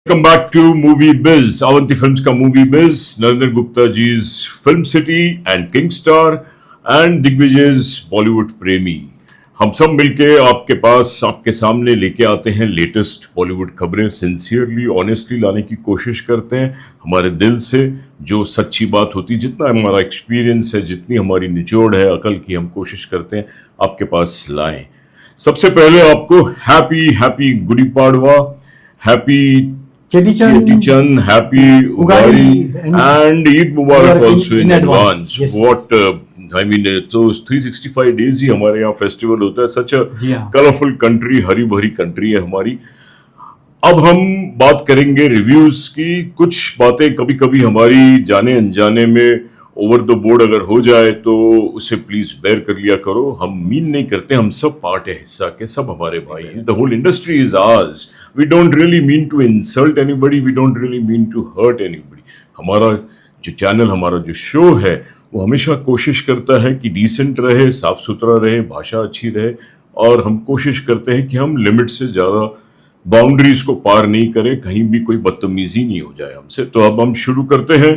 Welcome back to Movie Biz, Avanti Films का Movie Biz, Narendra Gupta जी's Film City and King Star and दिग्विजय's Bollywood प्रेमी। हम सब मिलके आपके पास आपके सामने लेके आते हैं लेटेस्ट बॉलीवुड खबरें, सिंसियरली ऑनेस्टली लाने की कोशिश करते हैं, हमारे दिल से जो सच्ची बात होती है, जितना हमारा एक्सपीरियंस है, जितनी हमारी निचोड़ है अकल की, हम कोशिश करते हैं आपके पास लाएं। सबसे पहले आपको happy happy Gudi Padwa, happy Cheti-Chand, happy Ugadi, and Eid Mubarak also in advance. Yes. What I mean, तो 365 days ही हमारे यहाँ फेस्टिवल होता है। सच कलरफुल कंट्री, हरी भरी कंट्री है हमारी। अब हम बात करेंगे रिव्यूज की। कुछ बातें कभी कभी हमारी जाने अनजाने में ओवर द बोर्ड अगर हो जाए तो उसे प्लीज बेयर कर लिया करो। हम मीन नहीं करते, हम सब पार्ट है हिस्सा के, सब हमारे भाई हैं। The whole industry is ours. We don't really mean to insult anybody, we don't really mean to hurt anybody. हमारा जो चैनल, हमारा जो शो है, वो हमेशा कोशिश करता है कि डिसेंट रहे, साफ सुथरा रहे, भाषा अच्छी रहे, और हम कोशिश करते हैं कि हम लिमिट से ज़्यादा बाउंड्रीज को पार नहीं करें, कहीं भी कोई बदतमीजी नहीं हो जाए हमसे। तो अब हम शुरू करते हैं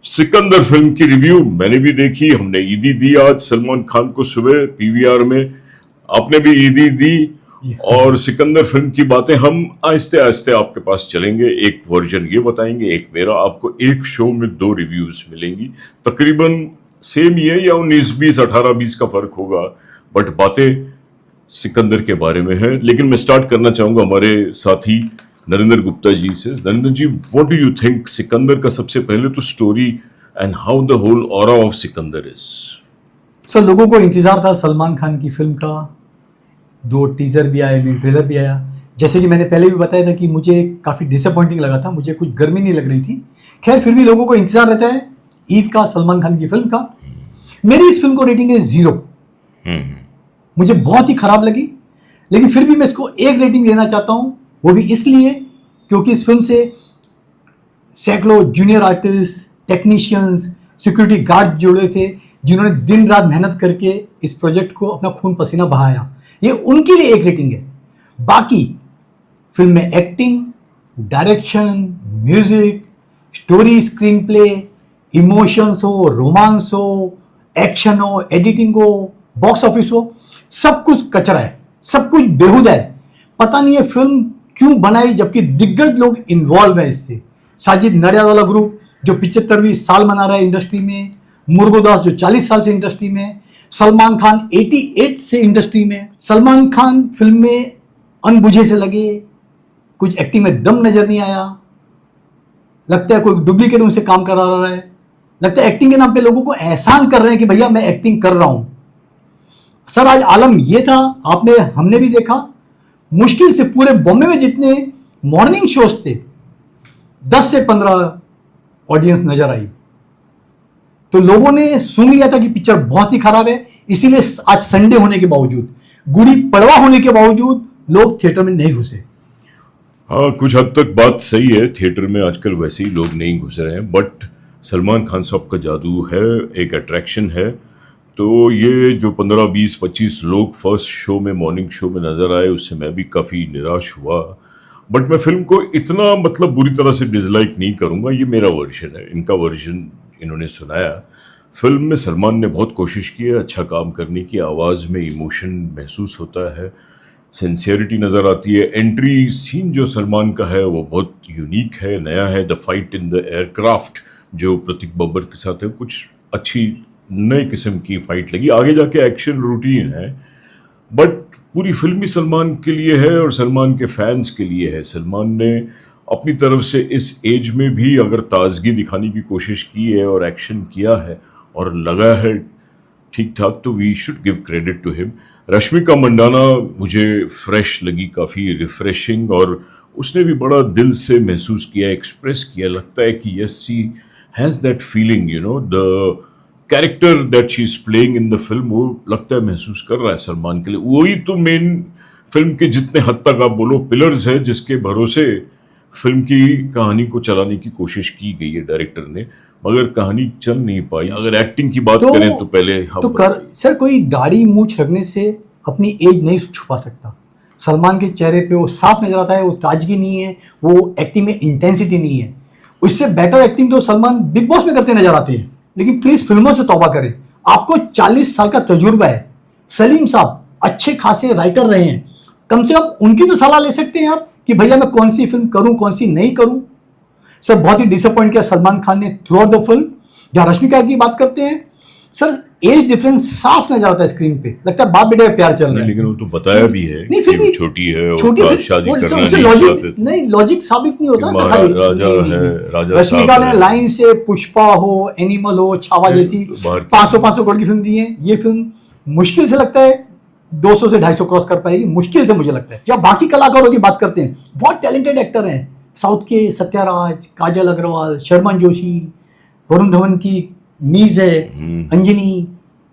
सिकंदर फिल्म की रिव्यू। मैंने भी देखी, हमने ईदी दी आज सलमान खान को सुबह पीवीआर में, आपने भी ईदी दी। और सिकंदर फिल्म की बातें हम आहिस्ते आहिस्ते आपके पास चलेंगे। एक वर्जन ये बताएंगे, एक मेरा। आपको एक शो में दो रिव्यूज मिलेंगी, तकरीबन सेम ये या 19-20 18-20 का फर्क होगा, बट बातें सिकंदर के बारे में है। लेकिन मैं स्टार्ट करना चाहूंगा हमारे साथी नरेंद्र गुप्ता जी से। Narendra ji, what do you think Sikandar का, सबसे पहले तो story and how the whole aura of Sikandar is. Sir, लोगों को इंतजार था सलमान खान की फिल्म का। 2 टीजर भी आए, ट्रेलर भी आया। जैसे कि मैंने पहले भी बताया था कि मुझे काफ़ी डिसअपॉइंटिंग लगा था, मुझे कुछ गर्मी नहीं लग रही थी। खैर, फिर भी लोगों को इंतजार रहता है ईद का, सलमान खान की फिल्म का। मेरी इस फिल्म को रेटिंग है 0। मुझे बहुत ही खराब लगी, लेकिन फिर भी मैं इसको 1 रेटिंग देना चाहता हूँ। वो भी इसलिए क्योंकि इस फिल्म से सैकड़ों junior artist, technicians, security guard जुड़े थे, जिन्होंने दिन रात मेहनत करके इस प्रोजेक्ट को अपना खून पसीना बहाया। ये उनके लिए 1 रेटिंग है। बाकी फिल्म में acting, direction, music, story, screen play, emotions हो, रोमांस हो, एक्शन हो, एडिटिंग हो, बॉक्स ऑफिस हो, सब कुछ कचरा है, सब कुछ बेहुदा है। पता नहीं है फिल्म क्यों बनाई, जबकि दिग्गज लोग इन्वॉल्व है इससे। साजिद नडियादवाला ग्रुप जो 75वीं साल मना रहा है इंडस्ट्री में, मुर्गोदास जो 40 साल से इंडस्ट्री में, सलमान खान 88 से इंडस्ट्री में। सलमान खान फिल्म में अनबुझे से लगे, कुछ एक्टिंग में दम नजर नहीं आया। लगता है कोई डुप्लीकेट उनसे काम करा रहा है। लगता है एक्टिंग के नाम पे लोगों को एहसान कर रहे हैं कि भैया मैं एक्टिंग कर रहा हूं। सर, आज आलम ये था, हमने भी देखा, मुश्किल से पूरे बॉम्बे में जितने मॉर्निंग शोज थे, 10 से 15 ऑडियंस नजर आई। तो लोगों ने सुन लिया था कि पिक्चर बहुत ही खराब है, इसीलिए आज संडे होने के बावजूद, गुड़ी पड़वा होने के बावजूद लोग थिएटर में नहीं घुसे। हाँ, कुछ हद तक बात सही है। थिएटर में आजकल वैसे ही लोग नहीं घुस रहे हैं, बट सलमान खान साहब का जादू है, एक अट्रैक्शन है। तो ये जो 15, 20, 25 लोग फर्स्ट शो में, मॉर्निंग शो में नजर आए, उससे मैं भी काफ़ी निराश हुआ। बट मैं फिल्म को इतना बुरी तरह से डिसलाइक नहीं करूँगा। ये मेरा वर्जन है, इनका वर्जन इन्होंने सुनाया। फिल्म में सलमान ने बहुत कोशिश की है अच्छा काम करने की। आवाज़ में इमोशन महसूस होता है, सिंसियरिटी नज़र आती है। एंट्री सीन जो सलमान का है वो बहुत यूनिक है, नया है। The fight in the aircraft जो प्रतीक बब्बर के साथ है, कुछ अच्छी नई किस्म की फाइट लगी। आगे जाके एक्शन रूटीन है, बट पूरी फिल्म ही सलमान के लिए है और सलमान के फैंस के लिए है। सलमान ने अपनी तरफ से इस एज में भी अगर ताजगी दिखाने की कोशिश की है और एक्शन किया है और लगा है ठीक ठाक, तो we should give credit to him. Rashmika Mandanna मुझे फ्रेश लगी, काफ़ी रिफ्रेशिंग, और उसने भी बड़ा दिल से महसूस किया, एक्सप्रेस किया। लगता है कि yes, she has that feeling, you know, the character that she is playing in the film, वो लगता है महसूस कर रहा है सलमान के लिए। वही तो मेन फिल्म के जितने हद तक आप बोलो पिलर्स है, जिसके भरोसे फिल्म की कहानी को चलाने की कोशिश की गई है डायरेक्टर ने, मगर कहानी चल नहीं पाई। अगर एक्टिंग की बात करें तो पहले हम सर, कोई दाढ़ी मूछ रखने से अपनी एज नहीं छुपा सकता। सलमान के चेहरे पे वो साफ नजर आता है, वो ताजगी नहीं है, वो एक्टिंग में इंटेंसिटी नहीं है। उससे बेटर एक्टिंग तो सलमान बिग बॉस में करते नजर आते हैं। लेकिन प्लीज फिल्मों से तौबा करें, आपको 40 साल का तजुर्बा है। सलीम साहब अच्छे खासे राइटर रहे हैं, कम से कम उनकी तो सलाह ले सकते हैं आप कि भैया मैं कौन सी फिल्म करूं कौन सी नहीं करूं। सर बहुत ही डिसअपॉइंट किया सलमान खान ने थ्रू आउट द फिल्म। जहां रश्मिका की बात करते हैं सर, एज डिफरेंस साफ नजर आता है स्क्रीन पे, लगता है बाप बेटे का प्यार चल रहा है। लेकिन वो तो बताया भी है नहीं फिर कि भी वो छोटी है छोटी और फिर शादी वो करना उससे नहीं लॉजिक चाहते थे। नहीं, लॉजिक साबित नहीं होता कि सर खाली। राजा नहीं, है, नहीं। राजा रश्मिका साहब ने है। लाइन से पुष्पा हो, एनिमल हो, छावा जैसी तो बाहर की- 500 करोड़ की फिल्म दी है। ये फिल्म मुश्किल से लगता है 200 से 250 क्रॉस कर पाएगी, मुश्किल से मुझे लगता है। जब बाकी कलाकारों की बात करते हैं, बहुत टैलेंटेड एक्टर हैं साउथ के, सत्याराज, काजल अग्रवाल, शर्मन जोशी, वरुण धवन की नीज है, अंजनी,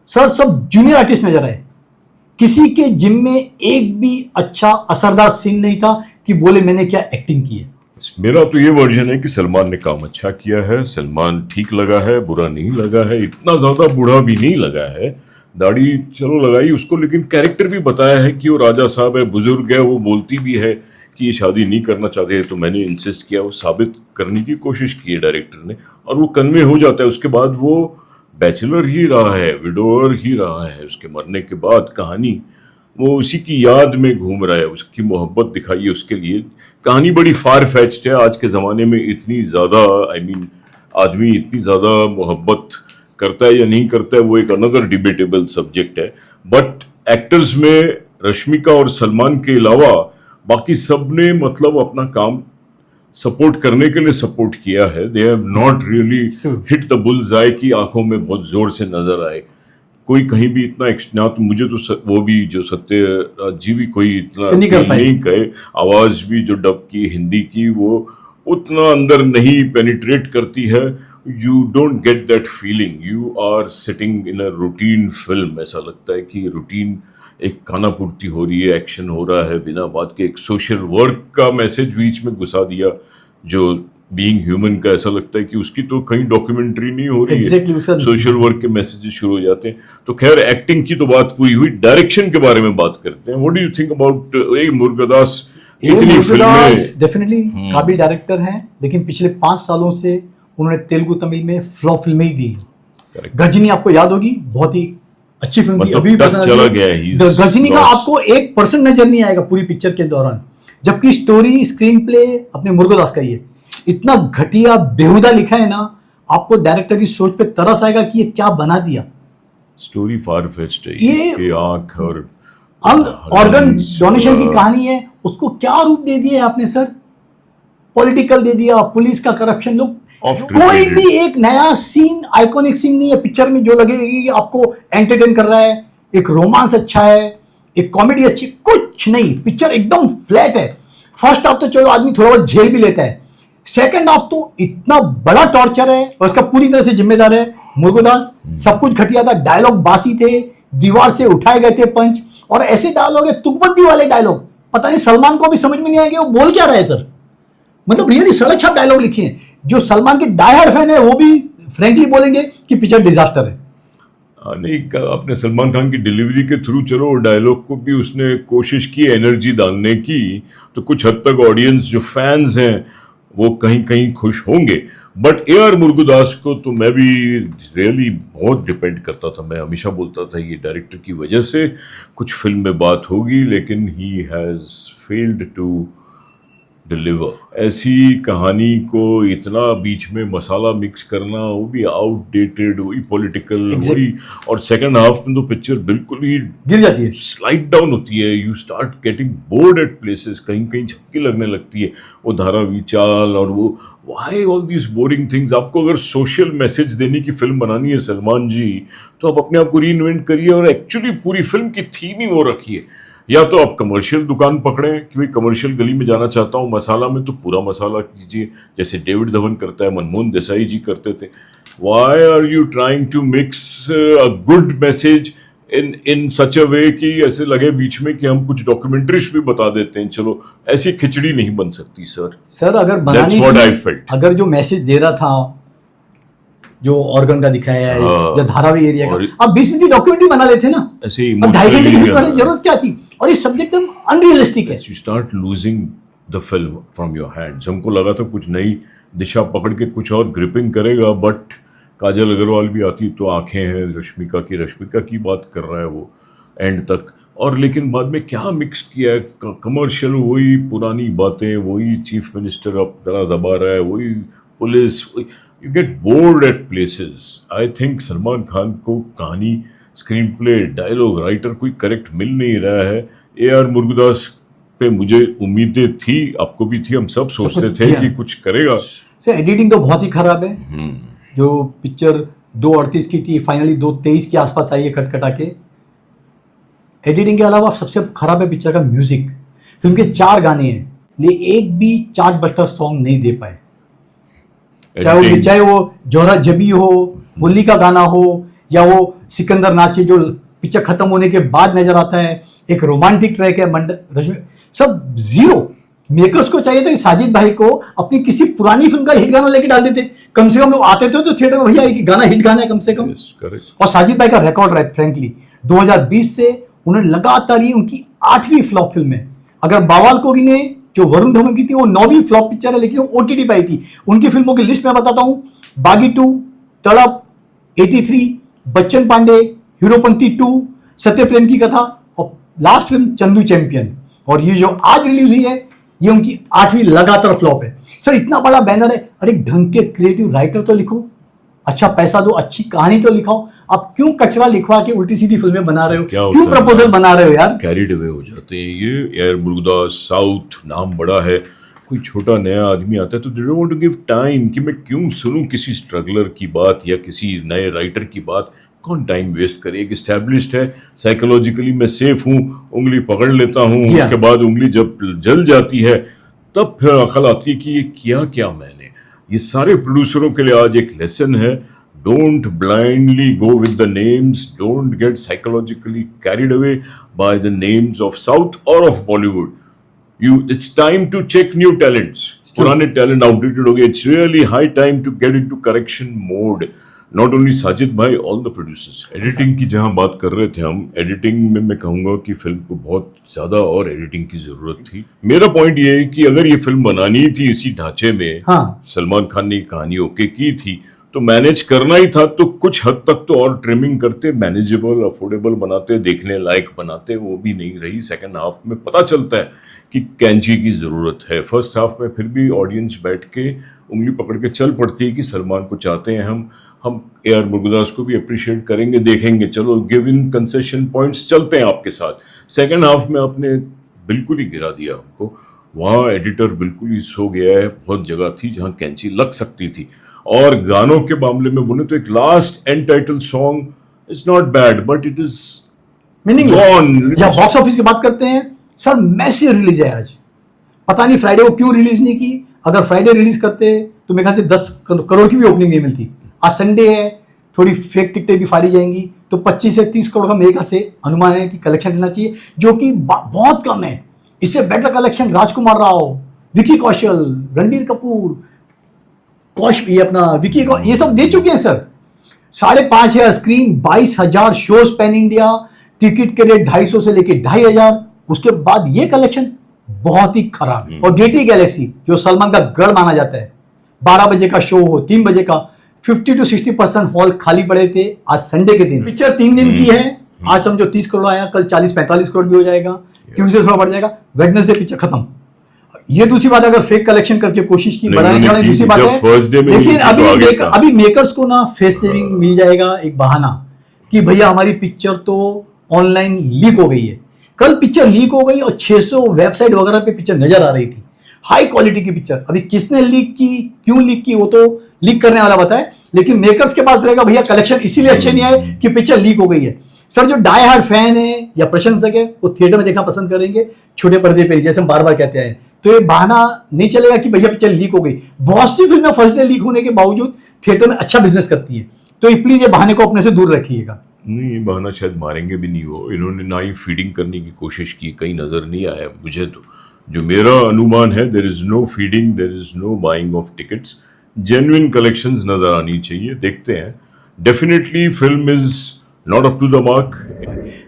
सर सब जूनियर आर्टिस्ट नजर आए। किसी के जिम में एक भी अच्छा असरदार सीन नहीं था कि बोले मैंने क्या एक्टिंग की है। मेरा तो ये वर्जन है कि सलमान ने काम अच्छा किया है, सलमान ठीक लगा है, बुरा नहीं लगा है, इतना ज्यादा बूढ़ा भी नहीं लगा है। दाढ़ी चलो लगाई उसको, लेकिन कैरेक्टर भी बताया है कि वो राजा साहब है, बुजुर्ग है, वो बोलती भी है कि ये शादी नहीं करना चाहते, तो मैंने इंसिस्ट किया, वो साबित करने की कोशिश की है डायरेक्टर ने, और वो कन्वे हो जाता है। उसके बाद वो बैचलर ही रहा है, विडोअर ही रहा है। उसके मरने के बाद कहानी वो उसी की याद में घूम रहा है, उसकी मोहब्बत दिखाई है उसके लिए। कहानी बड़ी फार फेच्ड है, आज के ज़माने में इतनी ज़्यादा आदमी इतनी ज़्यादा मोहब्बत करता है या नहीं करता है, वो एक अनदर डिबेटेबल सब्जेक्ट है। बट एक्टर्स में रश्मिका और सलमान के अलावा बाकी सब ने मतलब अपना काम सपोर्ट करने के लिए सपोर्ट किया है। They have not really hit the bulls आई की आंखों में बहुत जोर से नजर आए। कोई कहीं भी इतना ना, तो मुझे तो वो भी जो सत्यराज जी भी कोई इतना नहीं कहे, आवाज भी जो डब की हिंदी की वो उतना अंदर नहीं पेनिट्रेट करती है। You don't get that feeling, you are sitting in a routine film. ऐसा लगता है कि रूटीन एक खाना पूर्ति हो रही है, एक्शन हो रहा है बिना बात के। एक सोशल वर्क का मैसेज बीच में घुसा दिया जो बीइंग ह्यूमन का, ऐसा लगता है कि उसकी तो कहीं डॉक्यूमेंट्री नहीं हो रही है, सोशल वर्क के मैसेजेस शुरू हो जाते हैं। तो खैर एक्टिंग की तो बात पूरी हुई, डायरेक्शन के बारे में बात करते हैं। What do you think about Murugadoss? इतनी फिल्में डेफिनेटली काबिल डायरेक्टर हैं, लेकिन पिछले 5 सालों से उन्होंने तेलुगु तमिल में फ्लॉप फिल्में ही दी। गजनी आपको याद होगी, बहुत ही अच्छी फिल्म थी, अभी चला गया। गजनी का आपको 1% नजर नहीं आएगा पूरी पिक्चर के दौरान, जबकि स्टोरी स्क्रीन प्ले अपने मुरुगदास का ही है। इतना घटिया बेहुदा लिखा है ना, आपको डायरेक्टर की सोच पे तरस आएगा कि ये क्या बना दिया। स्टोरी फार फेच्ड है, ये आंख और ऑर्गन डोनेशन की कहानी है, उसको क्या रूप दे दिया है आपने सर? पॉलिटिकल दे दिया, पुलिस का करप्शन। लोग कोई भी एक नया सीन, आइकॉनिक सीन नहीं है पिक्चर में जो लगेगा कि आपको एंटरटेन कर रहा है। एक रोमांस अच्छा है, एक कॉमेडी अच्छी, कुछ नहीं। पिक्चर एकदम फ्लैट है। फर्स्ट हाफ तो चलो आदमी थोड़ा बहुत झेल भी लेता है, सेकंड हाफ तो इतना बड़ा टॉर्चर है, और उसका पूरी तरह से जिम्मेदार है मुरुगदास। सब कुछ घटिया था, डायलॉग बासी थे, दीवार से उठाए गए थे पंच, और ऐसे डायलॉग है तुकबंदी वाले डायलॉग, पता नहीं सलमान को भी समझ में नहीं आया कि वो बोल क्या रहा है सर। मतलब रियली सड़क छाप डायलॉग लिखे हैं। जो सलमान के डाई हार्ड फैन है वो भी फ्रैंकली बोलेंगे कि पिक्चर डिजास्टर है। नहीं, अपने सलमान खान की डिलीवरी के थ्रू चलो डायलॉग को भी उसने कोशिश की एनर्जी डालने की, तो कुछ हद तक ऑडियंस जो फैंस हैं वो कहीं कहीं खुश होंगे। But AR. मुरुगदास को तो मैं भी रियली बहुत डिपेंड करता था। मैं हमेशा बोलता था ये डायरेक्टर की वजह से कुछ फिल्म में बात होगी, लेकिन he has failed to deliver. ऐसी कहानी को इतना बीच में मसाला मिक्स करना, वो भी आउटडेटेड, वही पॉलिटिकल, वही, और सेकंड हाफ में तो पिक्चर बिल्कुल ही गिर जाती है, स्लाइड डाउन होती है। You start getting bored at places, कहीं कहीं झपकी लगने लगती है। वो धारावी चाल और वो why all these boring things. आपको अगर सोशल मैसेज देने की फिल्म बनानी है सलमान जी, तो आप अपने आप को री इन्वेंट करिए, और एक्चुअली पूरी फिल्म की थीम ही वो रखिए। या तो आप कमर्शियल दुकान पकड़ें कि भाई कमर्शियल गली में जाना चाहता हूँ, मसाला में तो पूरा मसाला कीजिए, जैसे डेविड धवन करता है, मनमोहन देसाई जी करते थे। Why are you trying to mix a good message in such a way कि ऐसे लगे बीच में कि हम कुछ डॉक्यूमेंट्रीज भी बता देते हैं। चलो, ऐसी खिचड़ी नहीं बन सकती सर। अगर बनानी थी, अगर जो मैसेज दे रहा था जो ऑर्गन का दिखाया है हाँ। या धारावी एरिया और का, अब 20 मिनट की डॉक्यूमेंट्री बना लेते ना, ऐसे ही अब 2.5 घंटे की फिल्म बनाने की emotionally, जरूरत क्या थी? और ये सब्जेक्ट एकदम अनरियलिस्टिक है। you start losing the film from your hands. हमको लगा था कुछ नई दिशा पकड़ के कुछ और ग्रिपिंग करेगा, बट काजल अग्रवाल भी आती तो आंखें हैं रश्मिका की बात कर रहा है वो एंड तक, और लेकिन बाद में क्या मिक्स किया है, कमर्शियल, वही पुरानी बातें, वही चीफ मिनिस्टर अब दरा दबा रहा है, वही police, you get bored at places. I think Salman Khan को कहानी, स्क्रीन प्ले, डायलॉग राइटर कोई करेक्ट मिल नहीं रहा है। AR मुरुगदास पे मुझे उम्मीदें थी, आपको भी थी, हम सब सोचते थे कि कुछ करेगा। सर एडिटिंग तो बहुत ही खराब है। जो पिक्चर 2:38 की थी फाइनली 2:23 के आसपास आई है कटकटा के। एडिटिंग के अलावा सबसे खराब है पिक्चर का म्यूजिक। फिल्म के 4 गाने हैं, लेकिन एक भी चार्ट बस्टर सॉन्ग नहीं दे पाए। चाहे वो जोहरा जबी हो, होली का गाना हो, या वो सिकंदर नाचे जो पिक्चर खत्म होने के बाद नजर आता है, एक रोमांटिक ट्रैक है रश्मि, सब जीरो। मेकर्स को चाहिए था कि साजिद भाई को अपनी किसी पुरानी फिल्म का हिट गाना लेके डाल देते, कम से कम लोग आते थे तो थिएटर में, भैया एक गाना हिट गाना है कम से कम। और साजिद भाई का रिकॉर्ड है फ्रेंकली, 2020 से उन्होंने लगातार, ये उनकी 8वीं फ्लॉप फिल्म है। अगर बावाल को गिने, जो वरुण धवन की थी, वो 9वीं फ्लॉप पिक्चर है, लेकिन वो OTT पे आई थी। उनकी फिल्मों की लिस्ट मैं बताता हूं: बागी 2, तड़प, 83, बच्चन पांडे, हीरोपंती 2, सत्य प्रेम की कथा, और लास्ट फिल्म चंदू चैंपियन। और ये जो आज रिलीज हुई है, ये उनकी 8वीं लगातार फ्लॉप है। सर इतना बड़ा बैनर है, अरे ढंग के क्रिएटिव राइटर तो लिखो, अच्छा पैसा दो, अच्छी कहानी तो लिखाओ। आप क्यों कचरा लिखवा के उल्टी सीधी फिल्में बना रहे हो? क्यों प्रपोजल बना रहे हो यार? कैरिड अवे हो जाते हैं ये। AR मुरुगदास, साउथ, नाम बड़ा है, कोई छोटा नया आदमी आता है तो they don't want to give time कि मैं क्यों सुनूं किसी स्ट्रगलर की बात या किसी नए राइटर की बात। कौन टाइम वेस्ट करे? एक एस्टैब्लिश्ड है, साइकोलॉजिकली मैं सेफ हूँ, उंगली पकड़ लेता हूँ, उसके बाद उंगली जब जल जाती है तब फिर अकल आती है कि ये किया क्या मैंने। ये सारे प्रोड्यूसरों के लिए आज एक लेसन है, don't blindly go with the names, don't get psychologically carried away by the names of south और of Bollywood. It's time to check new talents. पुराने टैलेंट आउटडेटेड हो गए। It's really high time to get into correction mode. Not only Sajid भाई, all the producers. Editing की जहां बात कर रहे थे हम, एडिटिंग में मैं कहूंगा कि फिल्म को बहुत ज्यादा और एडिटिंग की जरूरत थी। मेरा पॉइंट ये है कि अगर ये फिल्म बनानी थी इसी ढांचे में, सलमान खान ने कहानी ओके की थी तो मैनेज करना ही था, तो कुछ हद तक तो और ट्रिमिंग करते, मैनेजेबल, अफोर्डेबल बनाते, देखने लायक बनाते। वो भी नहीं रही। सेकंड हाफ में पता चलता है कि कैंची की जरूरत है। फर्स्ट हाफ में फिर भी ऑडियंस बैठ के उंगली पकड़ के चल पड़ती है कि सलमान को चाहते हैं हम AR मुरुगदास को भी अप्रिशिएट करेंगे, देखेंगे, चलो गिव इन कंसेशन पॉइंट्स, चलते हैं आपके साथ। सेकंड हाफ में आपने बिल्कुल ही गिरा दिया हमको। वहाँ एडिटर बिल्कुल ही सो गया है। बहुत जगह थी जहाँ कैंची लग सकती थी। और गानों के मामले में बोले तो एक last and title song is not bad, but it is meaningless. जब बॉक्स ऑफिस की बात करते हैं, सर मैसिव रिलीज है आज। पता नहीं फ्राइडे को क्यों रिलीज नहीं की। अगर फ्राइडे रिलीज करते तो मेरे ख्याल से 10 करोड़ की भी ओपनिंग नहीं मिलती। आज संडे है, थोड़ी फेक टिकटें भी फाड़ी जाएंगी, तो 25 से 30 करोड़ का मेरे ख्याल से अनुमान है कि कलेक्शन लेना चाहिए, जो कि बहुत कम है। इससे बेटर कलेक्शन राजकुमार राव, विकी कौशल, रणबीर कपूर, ये अपना विकी को, ये सब दे चुके हैं sir. 5,500 screen, 22,000 shows pan India, ticket के रेट 250 से लेके 2,500। उसके बाद ये कलेक्शन बहुत ही खराब। और गेटी गैलेक्सी जो सलमान का गढ़ माना जाता है, 12 बजे का शो हो, 3 बजे का, 50 to 60% हॉल खाली पड़े थे। आज संडे के दिन पिक्चर 3 दिन की है। आज समझो 30 करोड़ आया, कल 40-45 करोड़ भी हो जाएगा, ट्यूसडे थोड़ा बढ़ जाएगा, वेडनेसडे पिक्चर खत्म। ये दूसरी बात, अगर फेक कलेक्शन करके कोशिश की बढ़ाने चढ़ाने दूसरी बात है। लेकिन अभी मेकर्स को ना फेस सेविंग मिल जाएगा, एक बहाना कि भैया हमारी पिक्चर तो ऑनलाइन लीक हो गई है। कल पिक्चर लीक हो गई और 600 वेबसाइट वगैरह पे पिक्चर नजर आ रही थी, हाई क्वालिटी की पिक्चर। अभी किसने लीक की, क्यों लीक की, वो तो लीक करने वाला बताए, लेकिन मेकर्स के पास रहेगा भैया कलेक्शन इसीलिए अच्छे नहीं आए कि पिक्चर लीक हो गई है। सर जो डाई हार्ड फैन है या प्रशंसक है वो थिएटर में देखना पसंद करेंगे, छोटे पर्दे पे, जैसे हम बार बार कहते हैं। तो ये बहाना नहीं चलेगा कि भैया पिक्चर लीक हो गई। बहुत सी फिल्में फर्स्ट डे लीक होने के बावजूद थिएटर में अच्छा बिजनेस करती है। तो प्लीज ये बहाने को अपने से दूर रखिएगा। नहीं, ये बहाना शायद मारेंगे भी नहीं वो। इन्होंने ना ही फीडिंग करने की कोशिश की, कहीं नजर नहीं आया मुझे। तो जो मेरा अनुमान है, there is no feeding, there is no buying of tickets. Genuine collections नजर आनी चाहिए, देखते हैं। Definitely film is not up to the mark.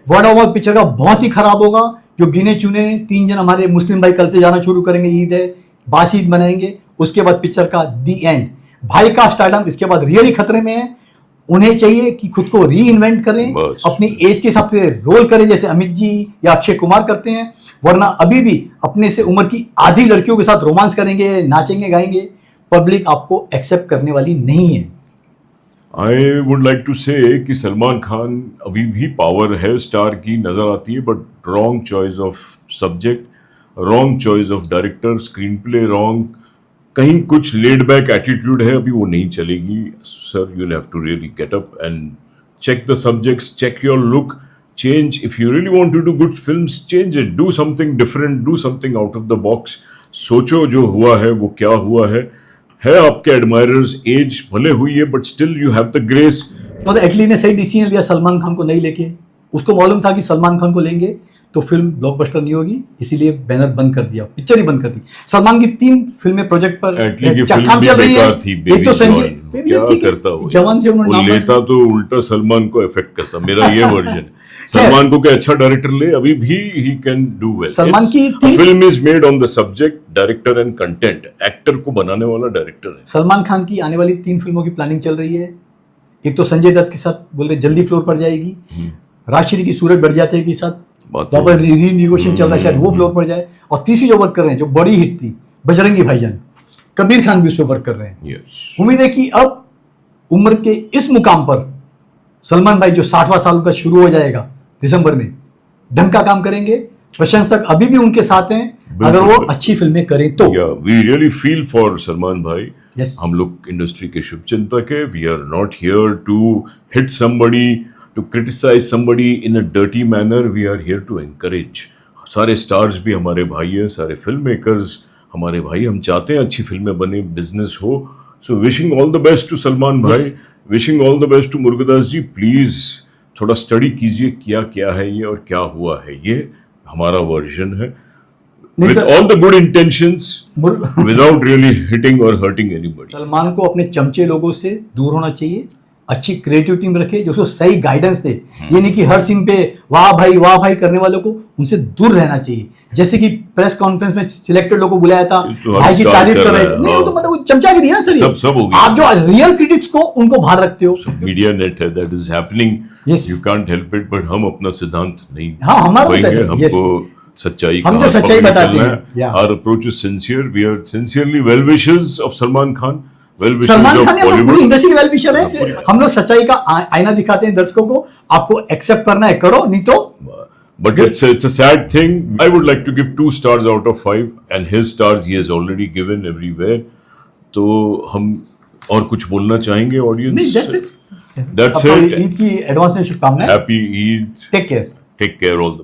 Word of mouth picture का बहुत ही खराब होगा। जो गिने चुने 3 जन हमारे मुस्लिम भाई कल से जाना शुरू करेंगे, ईद है, बासी ईद मनाएंगे, उसके बाद पिक्चर का दी एंड। भाई का स्टारडम इसके बाद रियली खतरे में है। उन्हें चाहिए कि खुद को री इन्वेंट करें, बस। अपनी एज के हिसाब से रोल करें जैसे अमित जी या अक्षय कुमार करते हैं, वरना अभी भी अपने से उम्र की आधी लड़कियों के साथ रोमांस करेंगे, नाचेंगे, गाएंगे, पब्लिक आपको एक्सेप्ट करने वाली नहीं है। आई वुड लाइक टू से कि सलमान खान अभी भी पावर है स्टार की नजर आती है, but wrong choice of subject, wrong choice of director, screen play wrong, कहीं कुछ लेड बैक एटीट्यूड है, अभी वो नहीं चलेगी। Sir you have to really get up and check the subjects, check your look, change. If you really want to do good films, change it, do something different, do something out of the box. सोचो जो हुआ है वो क्या हुआ है आपके admirers, as भले हुई है but still you have the grace. मतलब एटली ने सही डिसीजन लिया सलमान खान को नहीं लेके। उसको मालूम था कि सलमान खान को लेंगे तो फिल्म ब्लॉकबस्टर नहीं होगी, इसीलिए बैनर बंद कर दिया, पिक्चर ही बंद कर दी। सलमान की 3 फिल्में प्रोजेक्ट पर एटली की काम फिल्म भी चल रही है। बेकार थी, एक तो संजय बेबी जॉन, क्या करता वो, जवान से उन्होंने वो नाम लेता तो उल्टा सलमान को इफेक्ट करता, मेरा ये वर्जन। सलमान को क्या अच्छा डायरेक्टर ले, अभी भी he can do well. Salman की film is made on the subject, director and content, actor को बनाने वाला डायरेक्टर है। सलमान खान की आने वाली 3 फिल्मों की प्लानिंग चल रही है। एक तो संजय दत्त के साथ बोल रहे जल्दी फ्लोर पर जाएगी, राजश्री की सूरज बढ़ जाते के साथ रीनिगोशिएशन चल रहा है, शायद वो फ्लोर पर जाए। और तीसरी जो वर्क कर रहे हैं, जो बड़ी हिट थी बजरंगी भाईजान, कबीर खान भी उस पर वर्क कर रहे हैं। उम्मीद है कि अब उम्र के इस मुकाम पर सलमान भाई जो 60वां साल का शुरू हो जाएगा दिसंबर में, ढंग का काम करेंगे। प्रशंसक अभी भी उनके साथ हैं, अगर वो अच्छी फिल्में करें तो। We really feel for Salman भाई। Yes. हम लोग इंडस्ट्री के शुभचिंतक है। We are not here to hit somebody, to criticise somebody in a dirty manner, we are here to encourage. सारे स्टार्स भी हमारे भाई हैं, सारे फिल्म मेकर्स हमारे भाई, हम चाहते हैं अच्छी फिल्में बने, बिजनेस हो। So wishing all the best to Salman भाई, wishing all the best to Murugadoss ji. Please थोड़ा स्टडी कीजिए क्या है ये और क्या हुआ है ये, हमारा वर्जन है। With all the good intentions, without really hitting or hurting anybody. Salman को अपने चमचे लोगों से दूर होना चाहिए, अच्छी क्रिएटिव टीम रखे जो उसको सही गाइडेंस दे। ये नहीं कि हर सीन पे वाह भाई करने वालों को उनसे दूर रहना चाहिए। जैसे कि प्रेस कॉन्फ्रेंस में सिलेक्टेड लोगों को बुलाया था, भाई की तारीफ कर रहे थे, नहीं वो तो मतलब चमचागिरी है ना सर। सब हो गया। आप जो रियल क्रिटिक्स को उनको बाहर रखते हो। मीडिया नेट है, that is happening, Yes. You can't help it, but हम अपना सिद्धांत नहीं हाँ, हमारा खोएंगे, सही, हमको सच्चाई हम तो सच्चाई बताते हैं। Our approach is sincere. We are sincerely well wishers of Salman Khan. Well wishers Salman of Khan पूरी Bollywood. इंडस्ट्री के वेल विशर है। हम लोग सच्चाई का आईना दिखाते हैं दर्शकों को, आपको एक्सेप्ट करना है करो, नहीं तो। But it's a sad thing. I would like to give 2 stars out of 5, and his stars he has already given everywhere. तो हम और कुछ बोलना चाहेंगे ऑडियंस? नहीं, that's it. That's it. Eid की एडवांस में शुभकामनाएं। Happy Eid. Take care. Take care all the